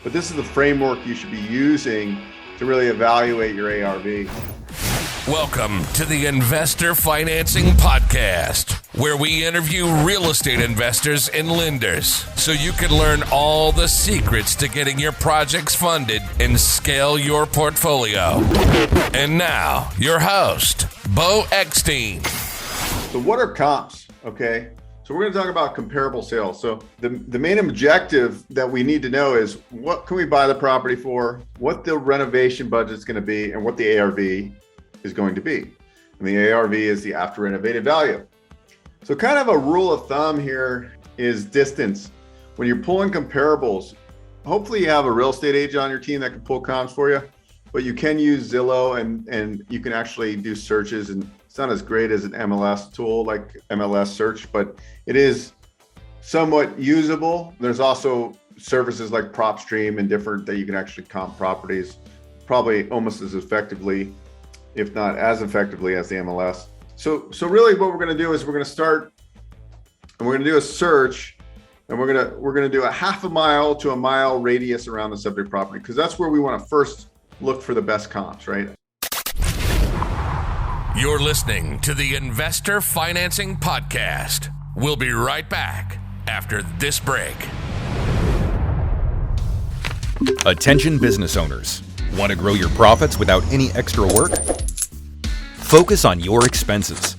but this is the framework you should be using to really evaluate your ARV. Welcome to the Investor Financing Podcast, where we interview real estate investors and lenders so you can learn all the secrets to getting your projects funded and scale your portfolio. And now, your host, Beau Eckstein. So what are comps? Okay. So we're going to talk about comparable sales. So the main objective that we need to know is what can we buy the property for, what the renovation budget is going to be, and what the ARV is going to be. And the ARV is the after renovated value. So kind of a rule of thumb here is distance. When you're pulling comparables, hopefully you have a real estate agent on your team that can pull comps for you, but you can use Zillow and you can actually do searches, and it's not as great as an MLS tool like MLS search, but it is somewhat usable. There's also services like PropStream and different that you can actually comp properties probably almost as effectively, if not as effectively as the MLS. So really what we're going to do is we're going to start and we're going to do a search, and we're going to do a half a mile to a mile radius around the subject property, because that's where we want to first look for the best comps, right? You're listening to the Investor Financing Podcast. We'll be right back after this break. Attention business owners. Want to grow your profits without any extra work? Focus on your expenses.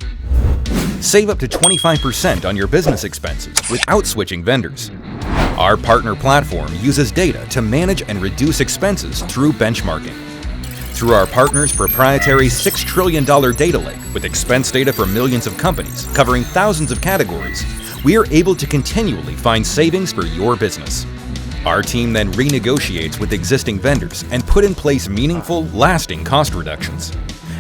Save up to 25% on your business expenses without switching vendors. Our partner platform uses data to manage and reduce expenses through benchmarking. Through our partner's proprietary $6 trillion data lake with expense data for millions of companies covering thousands of categories, we are able to continually find savings for your business. Our team then renegotiates with existing vendors and put in place meaningful, lasting cost reductions.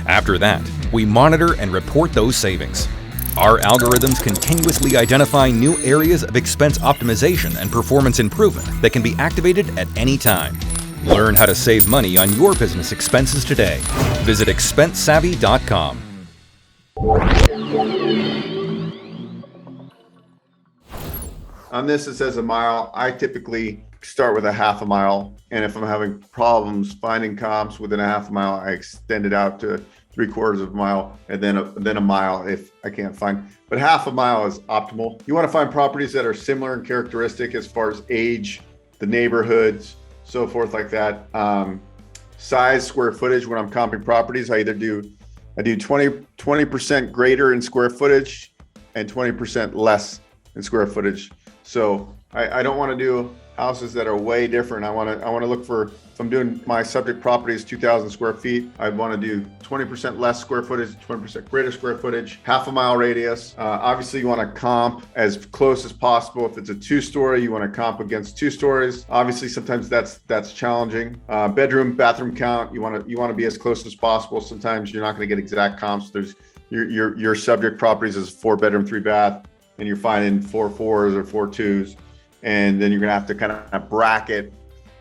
After that, we monitor and report those savings. Our algorithms continuously identify new areas of expense optimization and performance improvement that can be activated at any time. Learn how to save money on your business expenses today. Visit expensesavvy.com. On this, it says a mile. I typically start with a half a mile. And if I'm having problems finding comps within a half a mile, I extend it out to 3/4 of a mile, and then a mile if I can't find. But half a mile is optimal. You want to find properties that are similar in characteristic as far as age, the neighborhoods, so forth like that. Size, square footage. When I'm comping properties, I do 20% greater in square footage and 20% less in square footage. So I don't want to do houses that are way different. I want to look for, if I'm doing my subject property is 2,000 square feet, I want to do 20% less square footage, 20% greater square footage, half a mile radius. Obviously you want to comp as close as possible. If it's a 2-story, you want to comp against 2 stories. Obviously sometimes that's challenging. Bedroom, bathroom count, you want to be as close as possible. Sometimes you're not going to get exact comps. There's your subject properties is 4-bedroom, 3-bath, and you're finding 4 4s or 4 2s. And then you're going to have to kind of bracket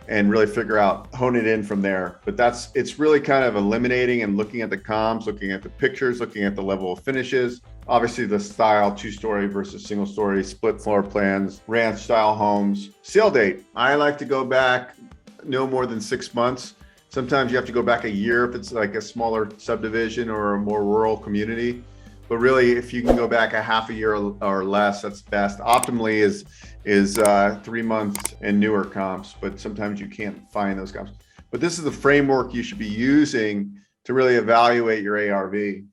and really figure out, hone it in from there. But it's really kind of eliminating and looking at the comps, looking at the pictures, looking at the level of finishes, obviously the style, 2-story versus single story, split floor plans, ranch style homes. Sale date, I like to go back no more than 6 months. Sometimes you have to go back a year if it's like a smaller subdivision or a more rural community. But really, if you can go back a half a year or less, that's best. Optimally is 3 months and newer comps, but sometimes you can't find those comps. But this is the framework you should be using to really evaluate your ARV.